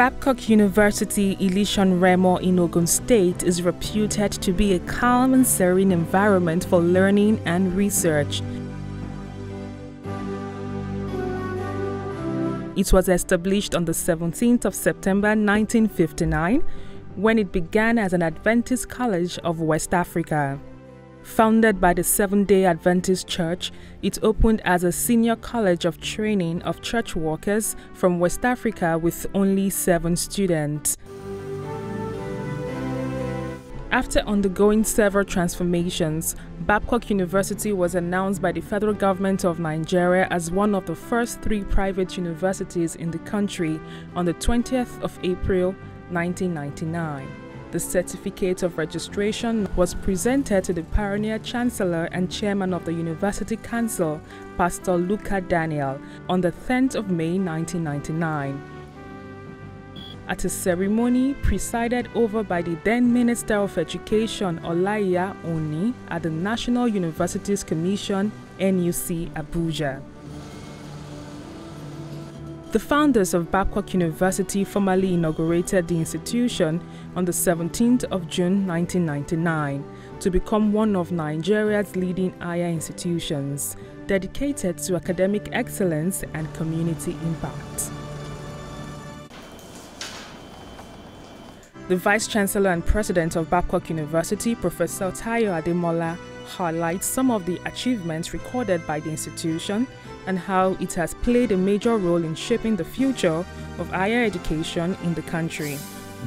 Babcock University, Ilishan Remo in Ogun State is reputed to be a calm and serene environment for learning and research. It was established on the 17th of September 1959 when it began as an Adventist college of West Africa. Founded by the Seventh-day Adventist Church, it opened as a senior college of training of church workers from West Africa with only 7 students. After undergoing several transformations, Babcock University was announced by the federal government of Nigeria as one of the first 3 private universities in the country on the 20th of April 1999. The certificate of registration was presented to the pioneer chancellor and chairman of the University Council, Pastor Luka Daniel, on the 10th of May 1999. At a ceremony presided over by the then Minister of Education Olaiya Oni at the National Universities Commission, NUC, Abuja. The founders of Babcock University formally inaugurated the institution on the 17th of June 1999 to become one of Nigeria's leading higher institutions, dedicated to academic excellence and community impact. The Vice Chancellor and President of Babcock University, Professor Tayo Ademola, highlights some of the achievements recorded by the institution and how it has played a major role in shaping the future of higher education in the country.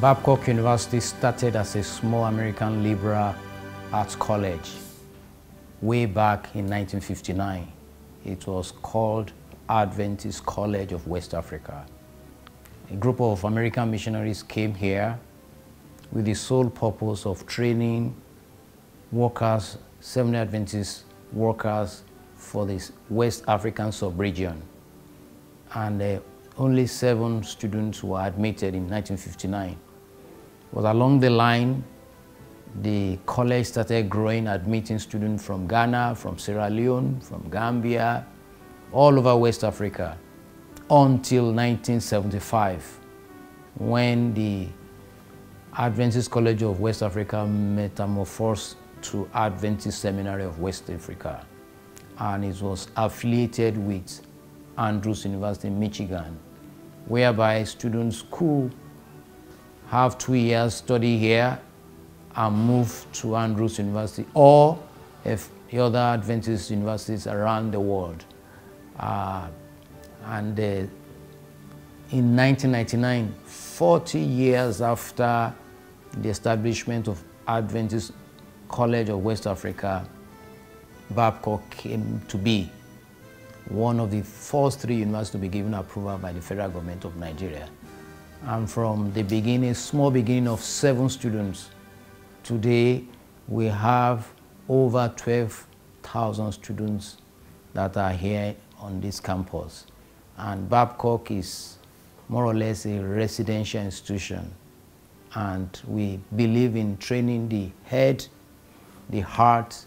Babcock University started as a small American liberal arts college way back in 1959. It was called Adventist College of West Africa. A group of American missionaries came here with the sole purpose of training workers, Seventh-day Adventist workers for this West African sub-region. And only 7 students were admitted in 1959. But along the line, the college started growing, admitting students from Ghana, from Sierra Leone, from Gambia, all over West Africa, until 1975, when the Adventist College of West Africa metamorphosed to Adventist Seminary of West Africa. And it was affiliated with Andrews University in Michigan, whereby students could have 2 years study here and move to Andrews University or if the other Adventist universities around the world. In 1999, 40 years after the establishment of Adventist College of West Africa, Babcock came to be one of the first 3 universities to be given approval by the federal government of Nigeria. And from the beginning, small beginning of 7 students, today we have over 12,000 students that are here on this campus. And Babcock is more or less a residential institution. And we believe in training the head, the heart,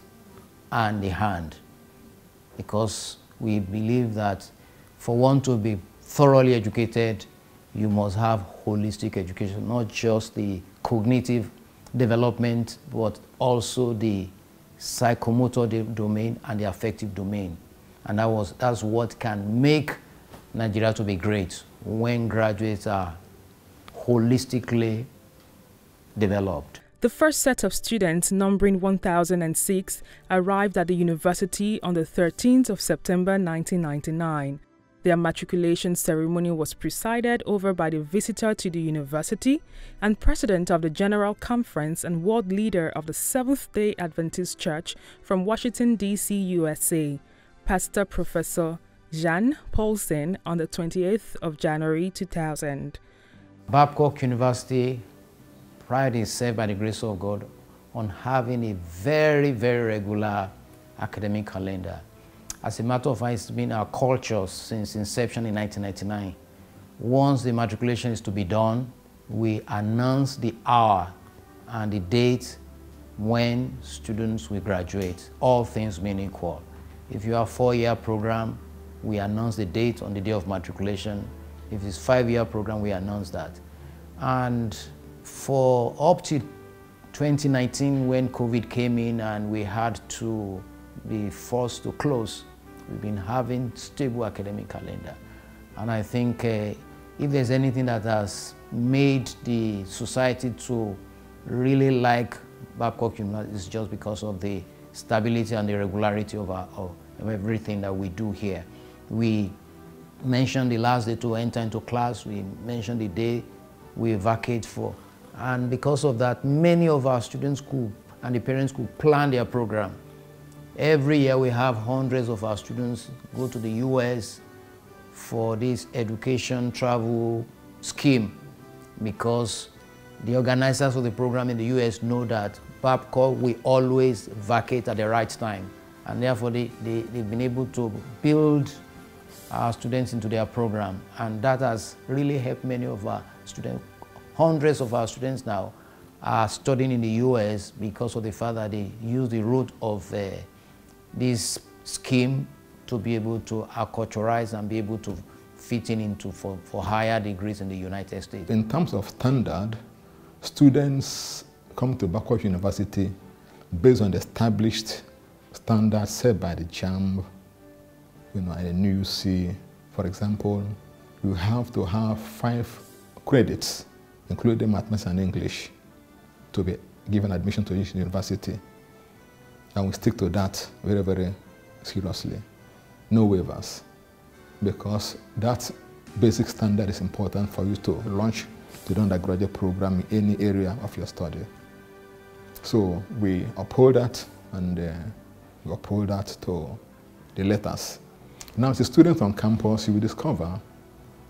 and the hand, because we believe that for one to be thoroughly educated, you must have holistic education, not just the cognitive development, but also the psychomotor domain and the affective domain. And that's what can make Nigeria to be great, when graduates are holistically developed. The first set of students, numbering 1,006, arrived at the university on the 13th of September 1999. Their matriculation ceremony was presided over by the visitor to the university and president of the General Conference and world leader of the Seventh-day Adventist Church from Washington, D.C., USA, Pastor Professor Jan Paulsen, on the 28th of January 2000. Babcock University pride itself, by the grace of God, on having a very, very regular academic calendar. As a matter of fact, it's been our culture since inception in 1999. Once the matriculation is to be done, we announce the hour and the date when students will graduate, all things being equal. If you have a 4-year program, we announce the date on the day of matriculation. If it's a 5-year program, we announce that. And for up to 2019, when COVID came in and we had to be forced to close, we've been having stable academic calendar. And I think if there's anything that has made the society to really like Babcock University, it's just because of the stability and the regularity of everything that we do here. We mentioned the last day to enter into class, we mentioned the day we vacate for. And because of that, many of our students could, and the parents could plan their program. Every year we have hundreds of our students go to the US for this education travel scheme, because the organizers of the program in the US know that Babcock will always vacate at the right time. And therefore they've been able to build our students into their program. And that has really helped many of our students. Hundreds of our students now are studying in the US because of the fact that they use the route of this scheme to be able to acculturize and be able to fit in into for higher degrees in the United States. In terms of standard, students come to Babcock University based on the established standards set by the JAMB, and the NUC. For example, you have to have 5 credits, including mathematics and English, to be given admission to each university. And we stick to that very, very seriously. No waivers, because that basic standard is important for you to launch the undergraduate program in any area of your study. So we uphold that, and we uphold that to the letters. Now, as a student on campus, you will discover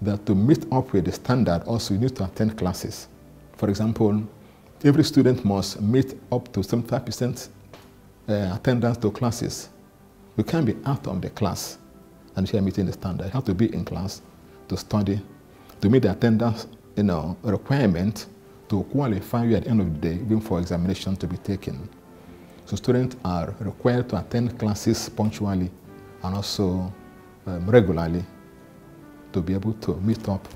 that to meet up with the standard, also you need to attend classes. For example, every student must meet up to 75% attendance to classes. You can't be out of the class and you're meeting the standard. You have to be in class to study, to meet the attendance requirement to qualify you at the end of the day, even for examination to be taken. So students are required to attend classes punctually and also regularly to be able to meet up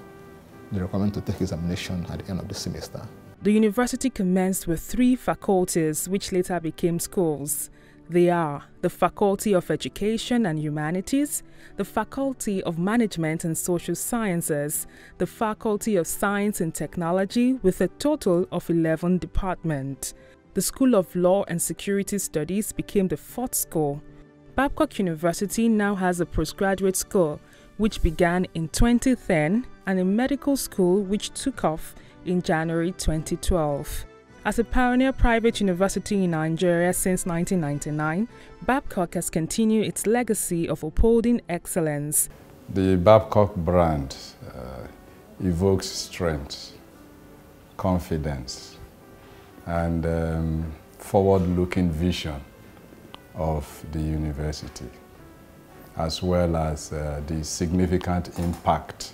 the requirement to take examination at the end of the semester. The university commenced with 3 faculties which later became schools. They are the Faculty of Education and Humanities, the Faculty of Management and Social Sciences, the Faculty of Science and Technology, with a total of 11 departments. The School of Law and Security Studies became the 4th school. Babcock University now has a postgraduate school, which began in 2010, and a medical school which took off in January 2012. As a pioneer private university in Nigeria since 1999, Babcock has continued its legacy of upholding excellence. The Babcock brand evokes strength, confidence, and forward-looking vision of the university, as well as the significant impact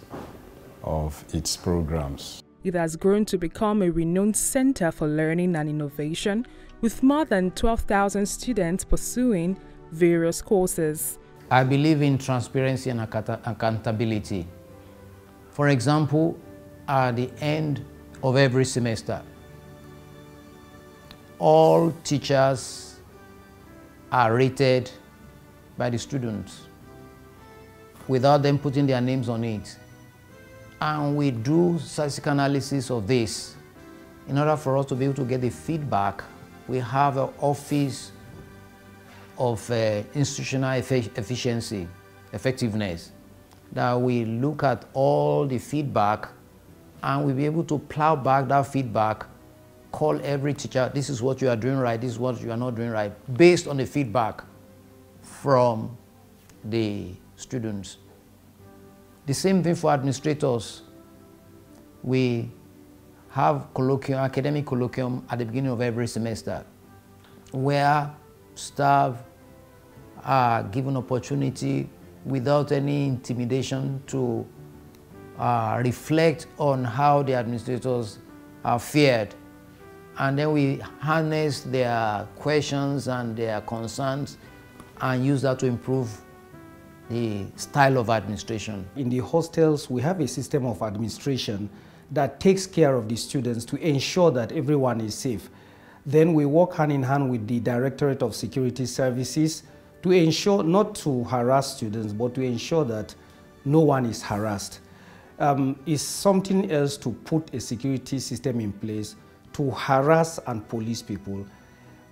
of its programs. It has grown to become a renowned center for learning and innovation, with more than 12,000 students pursuing various courses. I believe in transparency and accountability. For example, at the end of every semester, all teachers are rated by the students without them putting their names on it. And we do statistical analysis of this. In order for us to be able to get the feedback, we have an office of institutional effectiveness, that we look at all the feedback and we'll be able to plow back that feedback, call every teacher, this is what you are doing right, this is what you are not doing right, based on the feedback from the students. The same thing for administrators. We have academic colloquium at the beginning of every semester, where staff are given opportunity without any intimidation to reflect on how the administrators are fared. And then we harness their questions and their concerns and use that to improve the style of administration. In the hostels, we have a system of administration that takes care of the students to ensure that everyone is safe. Then we work hand in hand with the Directorate of Security Services to ensure not to harass students, but to ensure that no one is harassed. It's something else to put a security system in place to harass and police people.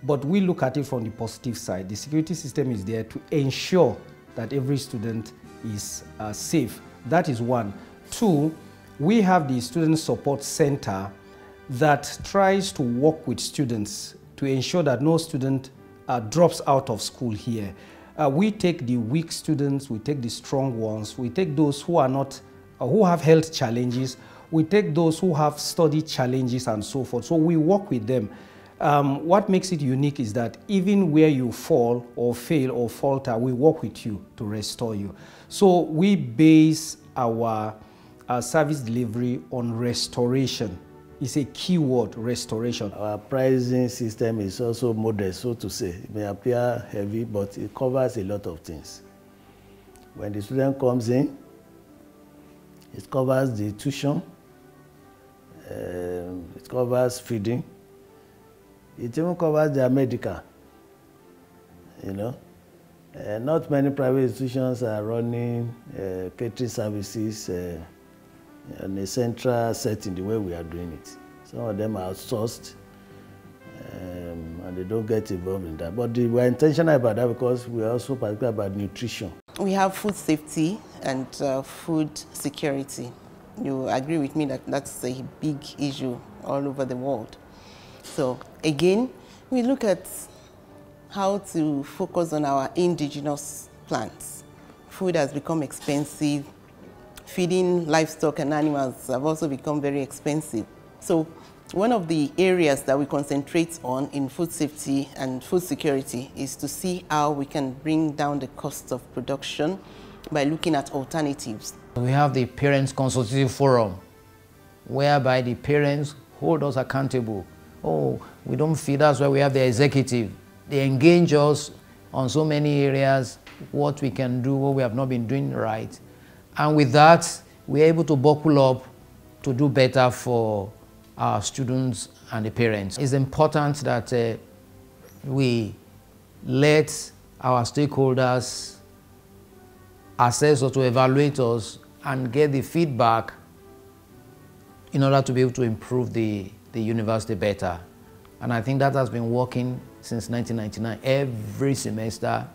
But we look at it from the positive side. The security system is there to ensure that every student is safe. That is one. Two, we have the Student Support Center that tries to work with students to ensure that no student drops out of school here. We take the weak students, we take the strong ones, we take those who are not, who have health challenges, we take those who have study challenges and so forth. So we work with them. What makes it unique is that even where you fall or fail or falter, we work with you to restore you. So we base our service delivery on restoration. It's a key word, restoration. Our pricing system is also modest, so to say. It may appear heavy, but it covers a lot of things. When the student comes in, it covers the tuition, it covers feeding, it even covers their medical, you know. Not many private institutions are running catering services in a central setting the way we are doing it. Some of them are outsourced and they don't get involved in that. But we're intentional about that because we're also particular about nutrition. We have food safety and food security. You agree with me that that's a big issue all over the world. So again, we look at how to focus on our indigenous plants. Food has become expensive. Feeding livestock and animals have also become very expensive. So one of the areas that we concentrate on in food safety and food security is to see how we can bring down the cost of production by looking at alternatives. We have the Parents Consultative Forum, whereby the parents hold us accountable. Oh, we don't feed, that's why we have the executive. They engage us on so many areas, what we can do, what we have not been doing right. And with that, we're able to buckle up to do better for our students and the parents. It's important that we let our stakeholders assess or to evaluate us and get the feedback in order to be able to improve the university better. And I think that has been working since 1999. Every semester,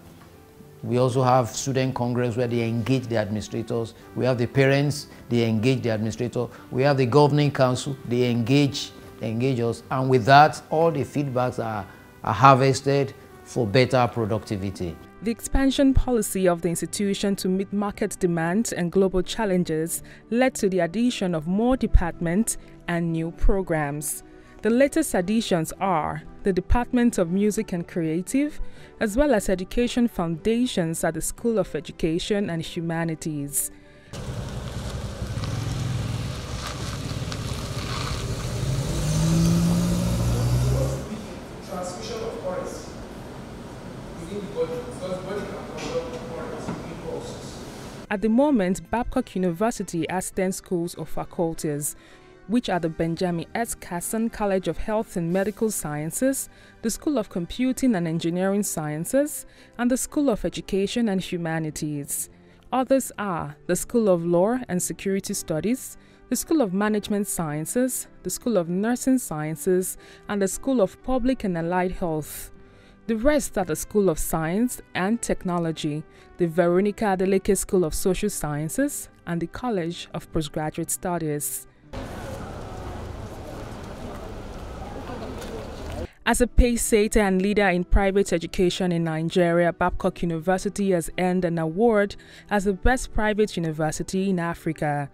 we also have student congress where they engage the administrators. We have the parents, they engage the administrator. We have the governing council, they engage us. And with that, all the feedbacks are harvested for better productivity. The expansion policy of the institution to meet market demands and global challenges led to the addition of more departments and new programs. The latest additions are the Department of Music and Creative, as well as education foundations at the School of Education and Humanities. Transmission of currents within the body, because the body can conduct currents impulses. At the moment, Babcock University has 10 schools or faculties, which are the Benjamin S. Casson College of Health and Medical Sciences, the School of Computing and Engineering Sciences, and the School of Education and Humanities. Others are the School of Law and Security Studies, the School of Management Sciences, the School of Nursing Sciences, and the School of Public and Allied Health. The rest are the School of Science and Technology, the Veronica Adeleke School of Social Sciences, and the College of Postgraduate Studies. As a pace-setter and leader in private education in Nigeria, Babcock University has earned an award as the best private university in Africa.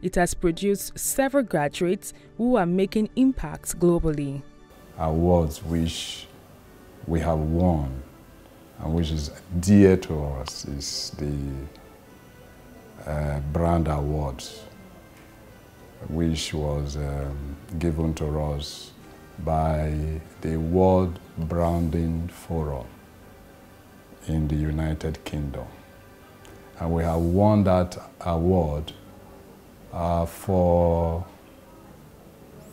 It has produced several graduates who are making impacts globally. Awards which we have won and which is dear to us is the Brand Awards, which was given to us by the World Branding Forum in the United Kingdom. And we have won that award for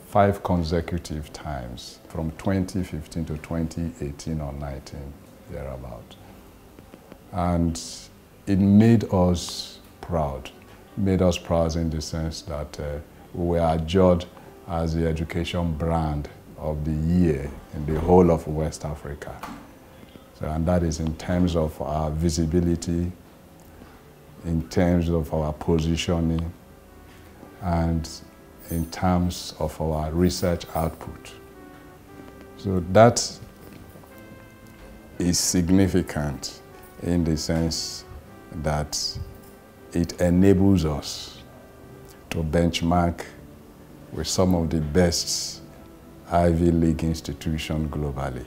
5 consecutive times, from 2015 to 2018 or 19, thereabout. And it made us proud. Made us proud in the sense that we were adjudged as the education brand of the year in the whole of West Africa. So, and that is in terms of our visibility, in terms of our positioning, and in terms of our research output. So that is significant in the sense that it enables us to benchmark with some of the best Ivy League institutions globally.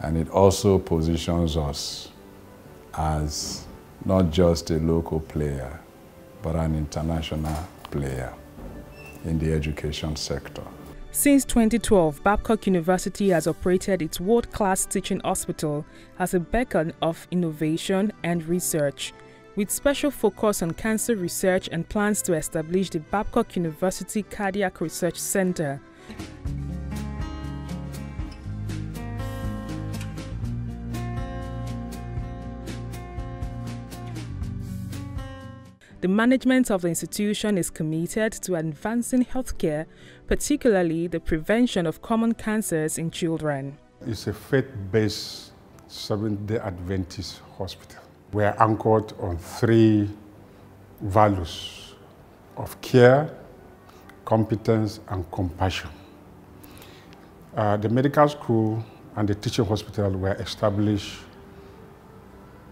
And it also positions us as not just a local player, but an international player in the education sector. Since 2012, Babcock University has operated its world-class teaching hospital as a beacon of innovation and research, with special focus on cancer research and plans to establish the Babcock University Cardiac Research Center. The management of the institution is committed to advancing healthcare, particularly the prevention of common cancers in children. It's a faith-based Seventh-day Adventist hospital. We are anchored on 3 values of care, competence, and compassion. The medical school and the teaching hospital were established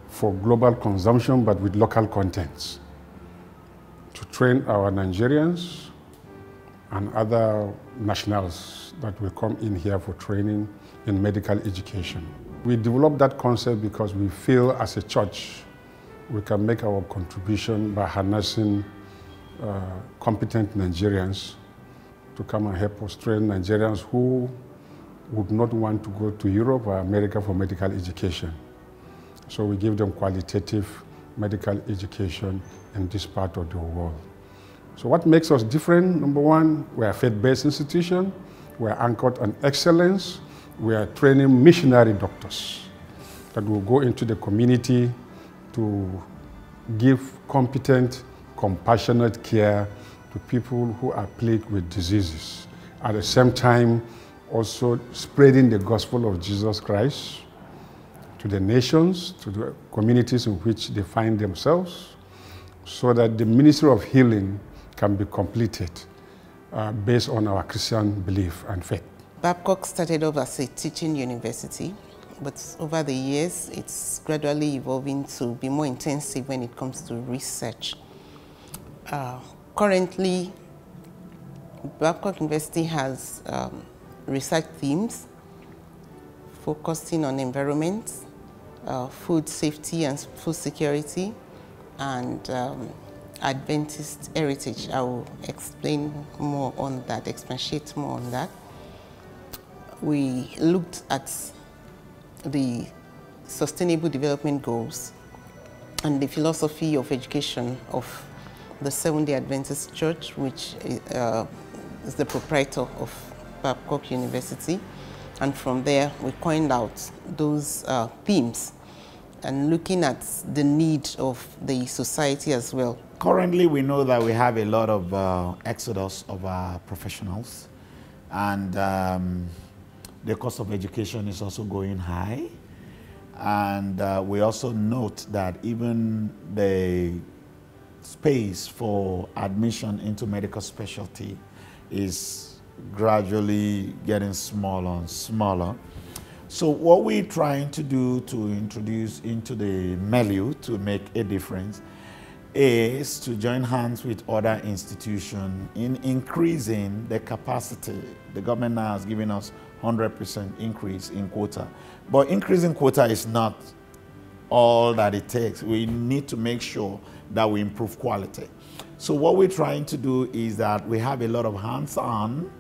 for global consumption, but with local contents, to train our Nigerians and other nationals that will come in here for training in medical education. We developed that concept because we feel as a church we can make our contribution by harnessing competent Nigerians to come and help us train Nigerians who would not want to go to Europe or America for medical education. So we give them qualitative medical education in this part of the world. So what makes us different? Number one, we are a faith-based institution. We are anchored on excellence. We are training missionary doctors that will go into the community to give competent, compassionate care to people who are plagued with diseases. At the same time, also spreading the gospel of Jesus Christ to the nations, to the communities in which they find themselves, so that the ministry of healing can be completed based on our Christian belief and faith. Babcock started off as a teaching university, but over the years, it's gradually evolving to be more intensive when it comes to research. Currently, Babcock University has research themes focusing on environment, food safety and food security, and Adventist heritage. I will explain more on that, expatiate more on that. We looked at the Sustainable Development Goals and the philosophy of education of the Seventh-day Adventist Church, which is the proprietor of Babcock University. And from there, we coined out those themes and looking at the need of the society as well. Currently, we know that we have a lot of exodus of our professionals, and the cost of education is also going high. And we also note that even the space for admission into medical specialty is gradually getting smaller and smaller. So what we're trying to do to introduce into the milieu to make a difference is to join hands with other institutions in increasing the capacity. The government now has given us 100% increase in quota. But increasing quota is not all that it takes. We need to make sure that we improve quality. So what we're trying to do is that we have a lot of hands-on,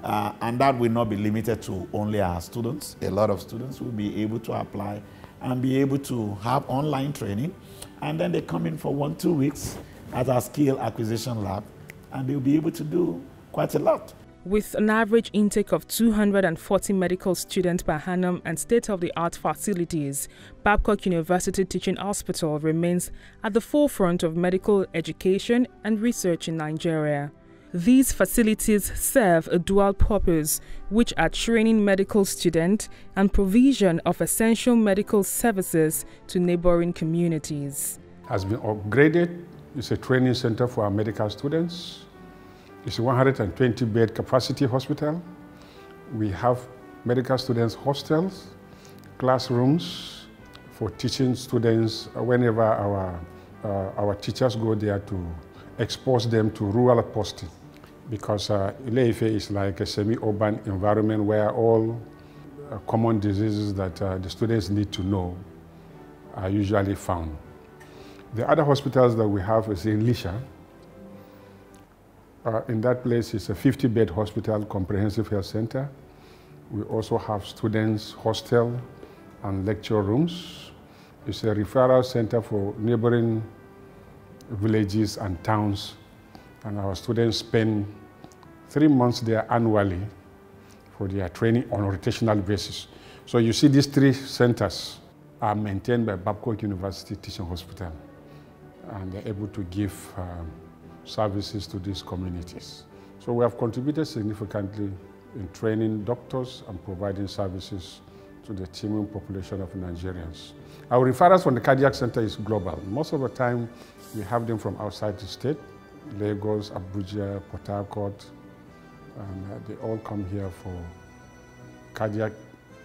and that will not be limited to only our students. A lot of students will be able to apply and be able to have online training. And then they come in for 1-2 weeks at our skill acquisition lab, and they'll be able to do quite a lot. With an average intake of 240 medical students per annum and state-of-the-art facilities, Babcock University Teaching Hospital remains at the forefront of medical education and research in Nigeria. These facilities serve a dual purpose, which are training medical students and provision of essential medical services to neighboring communities. Has been upgraded. It's a training center for our medical students. It's a 120-bed capacity hospital. We have medical students' hostels, classrooms for teaching students whenever our teachers go there to expose them to rural posting. Because Ile-Ife is like a semi-urban environment where all common diseases that the students need to know are usually found. The other hospitals that we have is in Lisha. In that place is a 50-bed hospital, comprehensive health center. We also have students' hostel and lecture rooms. It's a referral center for neighboring villages and towns. And our students spend 3 months there annually for their training on a rotational basis. So you see these 3 centers are maintained by Babcock University Teaching Hospital, and they're able to give services to these communities. So we have contributed significantly in training doctors and providing services to the teeming population of Nigerians. Our referrals from the cardiac center is global. Most of the time, we have them from outside the state, Lagos, Abuja, Port Harcourt, and they all come here for cardiac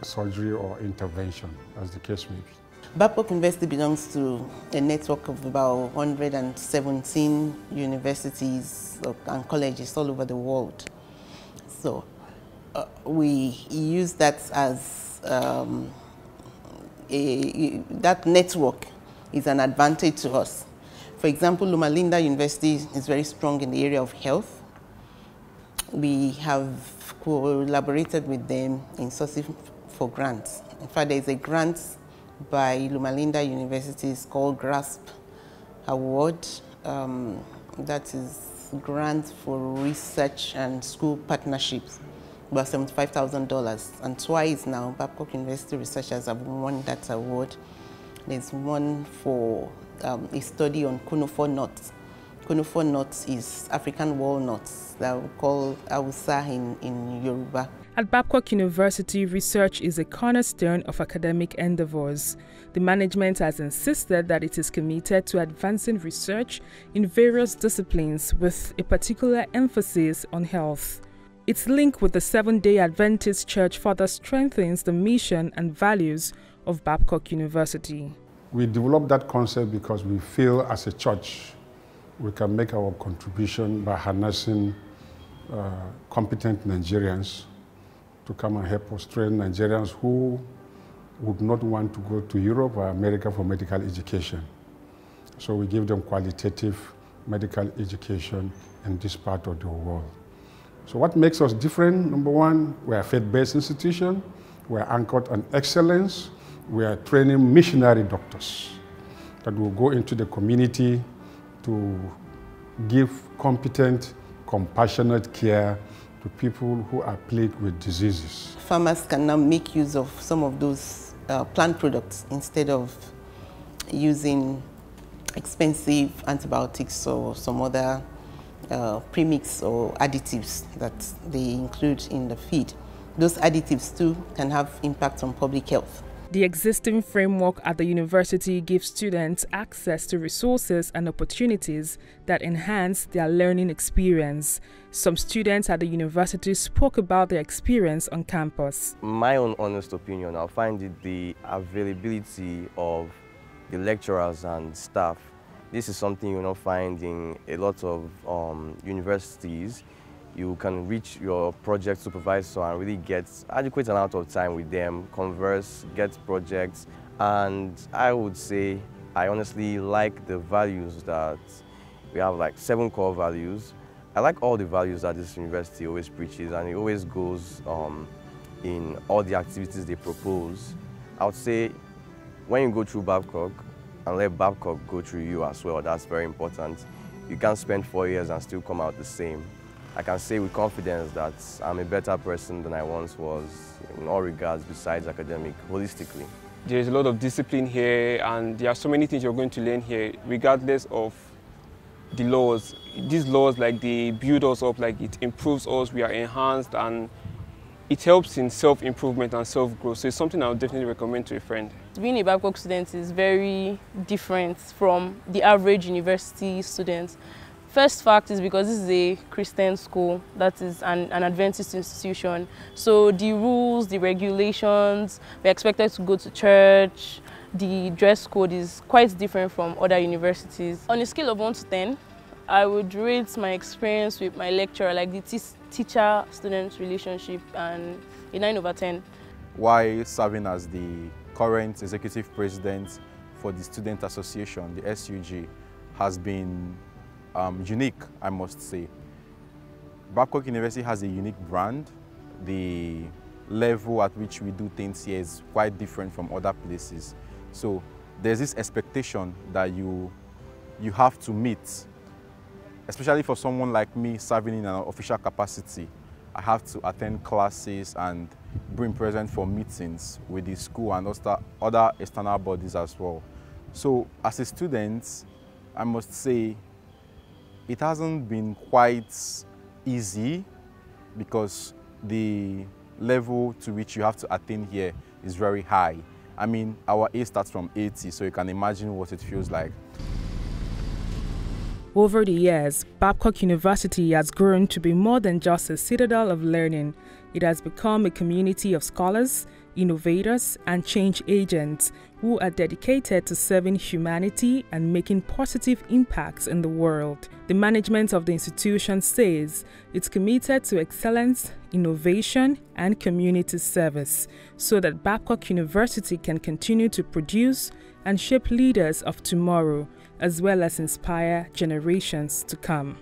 surgery or intervention, as the case may be. Babcock University belongs to a network of about 117 universities and colleges all over the world. So we use that as that network is an advantage to us. For example, Loma Linda University is very strong in the area of health. We have collaborated with them in sourcing for grants. In fact, there is a grant by Loma Linda University. It's called GRASP Award. That is grant for research and school partnerships, about $75,000. And twice now, Babcock University researchers have won that award. There's one for a study on conifer nuts. Conifer nuts is African walnuts that we call Hausa in Yoruba. At Babcock University, research is a cornerstone of academic endeavors. The management has insisted that it is committed to advancing research in various disciplines with a particular emphasis on health. Its link with the Seventh-day Adventist Church further strengthens the mission and values of Babcock University. We developed that concept because we feel as a church we can make our contribution by harnessing competent Nigerians to come and help us train Nigerians who would not want to go to Europe or America for medical education. So we give them qualitative medical education in this part of the world. So what makes us different? Number one, we're a faith-based institution. We're anchored on excellence. We are training missionary doctors that will go into the community to give competent, compassionate care to people who are plagued with diseases. Farmers can now make use of some of those plant products instead of using expensive antibiotics or some other premix or additives that they include in the feed. Those additives too can have impact on public health. The existing framework at the university gives students access to resources and opportunities that enhance their learning experience. Some students at the university spoke about their experience on campus. My own honest opinion, I find it the availability of the lecturers and staff. This is something you will not find in a lot of universities. You can reach your project supervisor and really get adequate amount of time with them, converse, get projects. And I would say I honestly like the values that we have, like 7 core values. I like all the values that this university always preaches, and it always goes in all the activities they propose. I would say when you go through Babcock, and let Babcock go through you as well, that's very important. You can't spend 4 years and still come out the same. I can say with confidence that I'm a better person than I once was in all regards besides academic, holistically. There's a lot of discipline here, and there are so many things you're going to learn here, regardless of the laws. These laws, like, they build us up, like, it improves us, we are enhanced, and it helps in self-improvement and self-growth. So it's something I would definitely recommend to a friend. Being a Babcock student is very different from the average university student. First fact is because this is a Christian school, that is an Adventist institution. So the rules, the regulations, we're expected to go to church. The dress code is quite different from other universities. On a scale of 1 to 10, I would rate my experience with my lecturer, like the teacher-student relationship, and a 9 over 10. While serving as the current executive president for the Student Association, the SUG, has been unique, I must say. Babcock University has a unique brand. The level at which we do things here is quite different from other places. So there's this expectation that you have to meet, especially for someone like me serving in an official capacity. I have to attend classes and bring present for meetings with the school and other external bodies as well. So as a student, I must say it hasn't been quite easy because the level to which you have to attain here is very high. I mean, our A starts from 80, so you can imagine what it feels like. Over the years, Babcock University has grown to be more than just a citadel of learning. It has become a community of scholars, innovators, and change agents who are dedicated to serving humanity and making positive impacts in the world. The management of the institution says it's committed to excellence, innovation, and community service so that Babcock University can continue to produce and shape leaders of tomorrow, as well as inspire generations to come.